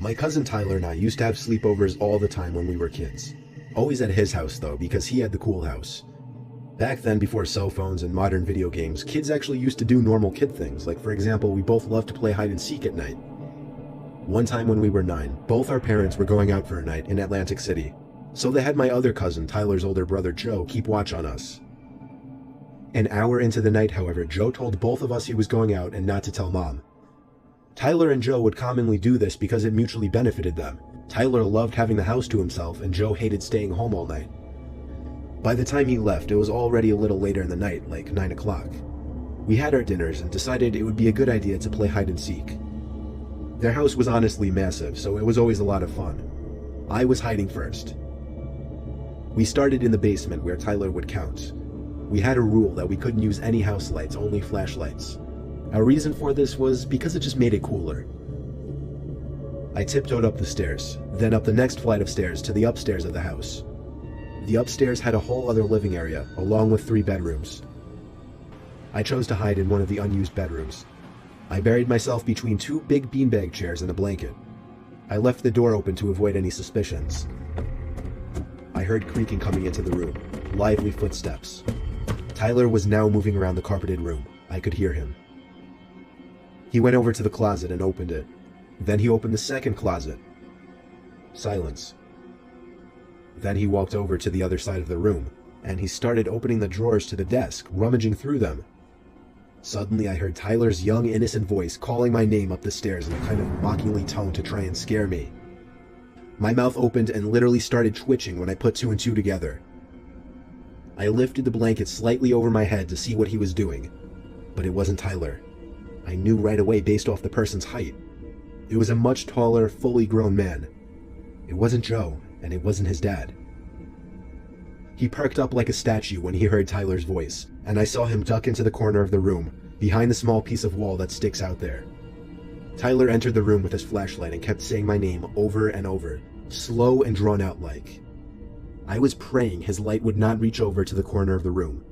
My cousin Tyler and I used to have sleepovers all the time when we were kids. Always at his house though, because he had the cool house. Back then, before cell phones and modern video games, kids actually used to do normal kid things, like for example, we both loved to play hide and seek at night. One time when we were 9, both our parents were going out for a night in Atlantic City, so they had my other cousin, Tyler's older brother Joe, keep watch on us. An hour into the night, however, Joe told both of us he was going out and not to tell Mom. Tyler and Joe would commonly do this because it mutually benefited them. Tyler loved having the house to himself, and Joe hated staying home all night. By the time he left, it was already a little later in the night, like 9 o'clock. We had our dinners and decided it would be a good idea to play hide and seek. Their house was honestly massive, so it was always a lot of fun. I was hiding first. We started in the basement where Tyler would count. We had a rule that we couldn't use any house lights, only flashlights. Our reason for this was because it just made it cooler. I tiptoed up the stairs, then up the next flight of stairs to the upstairs of the house. The upstairs had a whole other living area, along with 3 bedrooms. I chose to hide in one of the unused bedrooms. I buried myself between 2 big beanbag chairs and a blanket. I left the door open to avoid any suspicions. I heard creaking coming into the room, lively footsteps. Tyler was now moving around the carpeted room. I could hear him. He went over to the closet and opened it. Then he opened the second closet. Silence. Then he walked over to the other side of the room, and he started opening the drawers to the desk, rummaging through them. Suddenly I heard Tyler's young, innocent voice calling my name up the stairs in a kind of mockingly tone to try and scare me. My mouth opened and literally started twitching when I put 2 and 2 together. I lifted the blanket slightly over my head to see what he was doing, but it wasn't Tyler. I knew right away based off the person's height. It was a much taller, fully grown man. It wasn't Joe, and it wasn't his dad. He perked up like a statue when he heard Tyler's voice, and I saw him duck into the corner of the room, behind the small piece of wall that sticks out there. Tyler entered the room with his flashlight and kept saying my name over and over, slow and drawn out like. I was praying his light would not reach over to the corner of the room.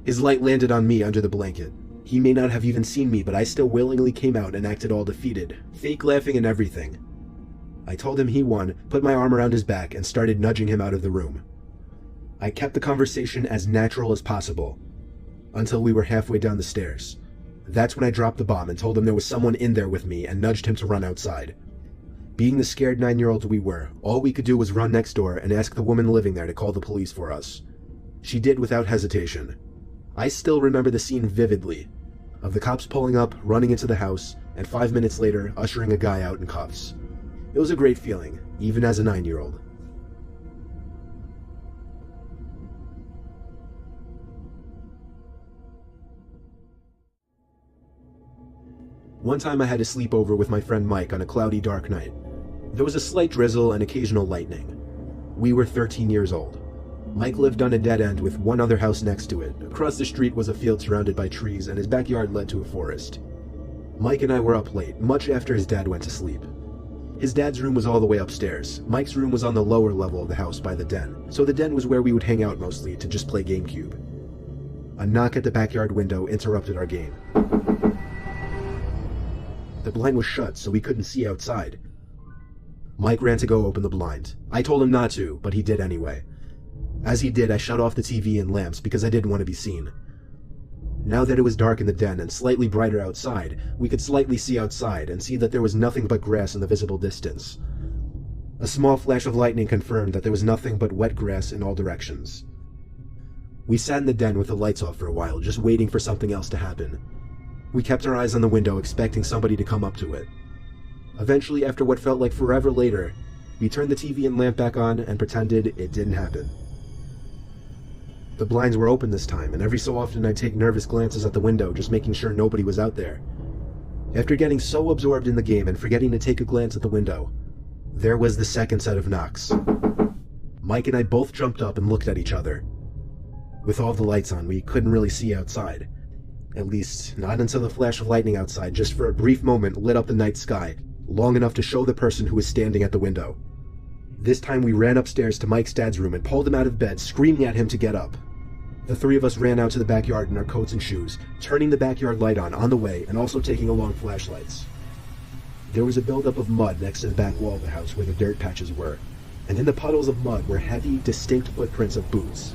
His light landed on me under the blanket. He may not have even seen me, but I still willingly came out and acted all defeated, fake laughing and everything. I told him he won, put my arm around his back, and started nudging him out of the room. I kept the conversation as natural as possible, until we were halfway down the stairs. That's when I dropped the bomb and told him there was someone in there with me and nudged him to run outside. Being the scared 9-year-olds we were, all we could do was run next door and ask the woman living there to call the police for us. She did without hesitation. I still remember the scene vividly, of the cops pulling up, running into the house, and 5 minutes later, ushering a guy out in cuffs. It was a great feeling, even as a 9-year-old. One time I had a sleepover with my friend Mike on a cloudy, dark night. There was a slight drizzle and occasional lightning. We were 13 years old. Mike lived on a dead end with one other house next to it. Across the street was a field surrounded by trees, and his backyard led to a forest. Mike and I were up late, much after his dad went to sleep. His dad's room was all the way upstairs. Mike's room was on the lower level of the house by the den, so the den was where we would hang out mostly to just play GameCube. A knock at the backyard window interrupted our game. The blind was shut, so we couldn't see outside. Mike ran to go open the blind. I told him not to, but he did anyway. As he did, I shut off the TV and lamps because I didn't want to be seen. Now that it was dark in the den and slightly brighter outside, we could slightly see outside and see that there was nothing but grass in the visible distance. A small flash of lightning confirmed that there was nothing but wet grass in all directions. We sat in the den with the lights off for a while, just waiting for something else to happen. We kept our eyes on the window, expecting somebody to come up to it. Eventually, after what felt like forever later, we turned the TV and lamp back on and pretended it didn't happen. The blinds were open this time, and every so often I'd take nervous glances at the window, just making sure nobody was out there. After getting so absorbed in the game and forgetting to take a glance at the window, there was the second set of knocks. Mike and I both jumped up and looked at each other. With all the lights on, we couldn't really see outside. At least, not until the flash of lightning outside just for a brief moment lit up the night sky, long enough to show the person who was standing at the window. This time we ran upstairs to Mike's dad's room and pulled him out of bed, screaming at him to get up. The 3 of us ran out to the backyard in our coats and shoes, turning the backyard light on the way and also taking along flashlights. There was a buildup of mud next to the back wall of the house where the dirt patches were, and in the puddles of mud were heavy, distinct footprints of boots.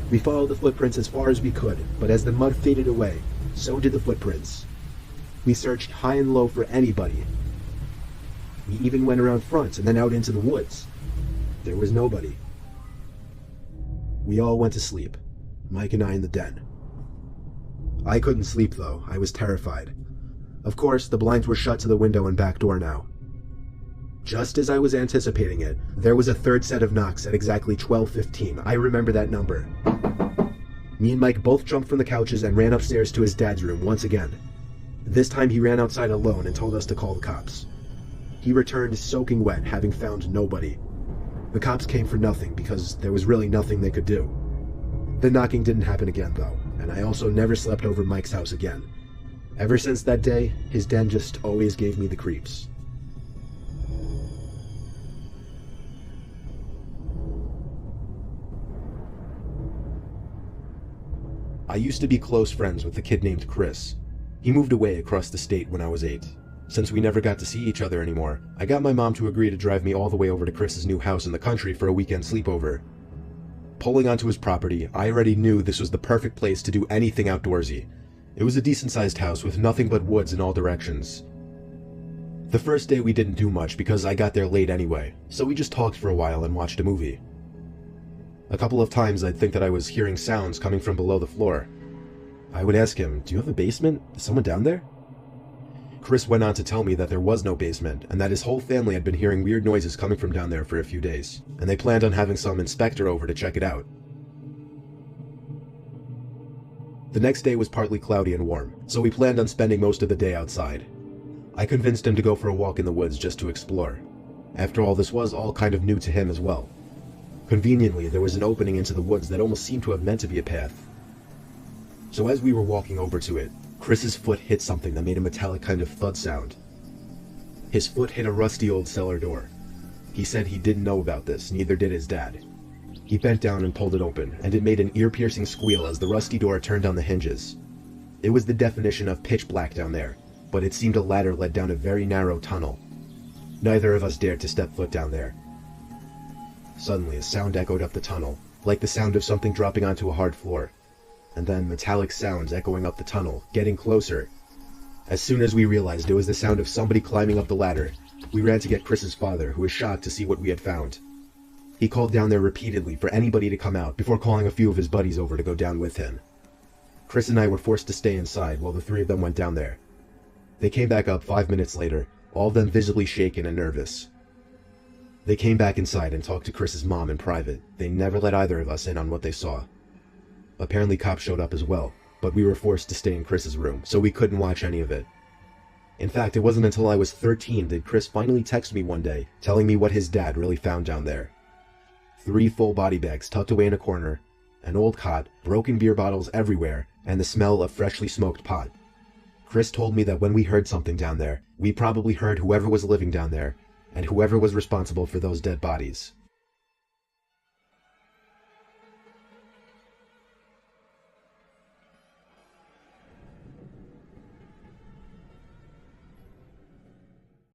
We followed the footprints as far as we could, but as the mud faded away, so did the footprints. We searched high and low for anybody. We even went around front and then out into the woods. There was nobody. We all went to sleep, Mike and I in the den. I couldn't sleep though, I was terrified. Of course, the blinds were shut to the window and back door now. Just as I was anticipating it, there was a third set of knocks at exactly 12:15. I remember that number. Me and Mike both jumped from the couches and ran upstairs to his dad's room once again. This time he ran outside alone and told us to call the cops. He returned soaking wet, having found nobody. The cops came for nothing because there was really nothing they could do. The knocking didn't happen again though, and I also never slept over Mike's house again. Ever since that day, his den just always gave me the creeps. I used to be close friends with a kid named Chris. He moved away across the state when I was 8. Since we never got to see each other anymore, I got my mom to agree to drive me all the way over to Chris's new house in the country for a weekend sleepover. Pulling onto his property, I already knew this was the perfect place to do anything outdoorsy. It was a decent-sized house with nothing but woods in all directions. The first day we didn't do much because I got there late anyway, so we just talked for a while and watched a movie. A couple of times I'd think that I was hearing sounds coming from below the floor. I would ask him, "Do you have a basement? Is someone down there?" Chris went on to tell me that there was no basement, and that his whole family had been hearing weird noises coming from down there for a few days, and they planned on having some inspector over to check it out. The next day was partly cloudy and warm, so we planned on spending most of the day outside. I convinced him to go for a walk in the woods just to explore. After all, this was all kind of new to him as well. Conveniently, there was an opening into the woods that almost seemed to have meant to be a path. So as we were walking over to it, Chris's foot hit something that made a metallic kind of thud sound. His foot hit a rusty old cellar door. He said he didn't know about this, neither did his dad. He bent down and pulled it open, and it made an ear-piercing squeal as the rusty door turned on the hinges. It was the definition of pitch black down there, but it seemed a ladder led down a very narrow tunnel. Neither of us dared to step foot down there. Suddenly, a sound echoed up the tunnel, like the sound of something dropping onto a hard floor, and then metallic sounds echoing up the tunnel, getting closer. As soon as we realized it was the sound of somebody climbing up the ladder, we ran to get Chris's father, who was shocked to see what we had found. He called down there repeatedly for anybody to come out before calling a few of his buddies over to go down with him. Chris and I were forced to stay inside while the three of them went down there. They came back up 5 minutes later, all of them visibly shaken and nervous. They came back inside and talked to Chris's mom in private. They never let either of us in on what they saw. Apparently cops showed up as well, but we were forced to stay in Chris's room, so we couldn't watch any of it. In fact, it wasn't until I was 13 that Chris finally texted me one day, telling me what his dad really found down there. 3 full body bags tucked away in a corner, an old cot, broken beer bottles everywhere, and the smell of freshly smoked pot. Chris told me that when we heard something down there, we probably heard whoever was living down there, and whoever was responsible for those dead bodies.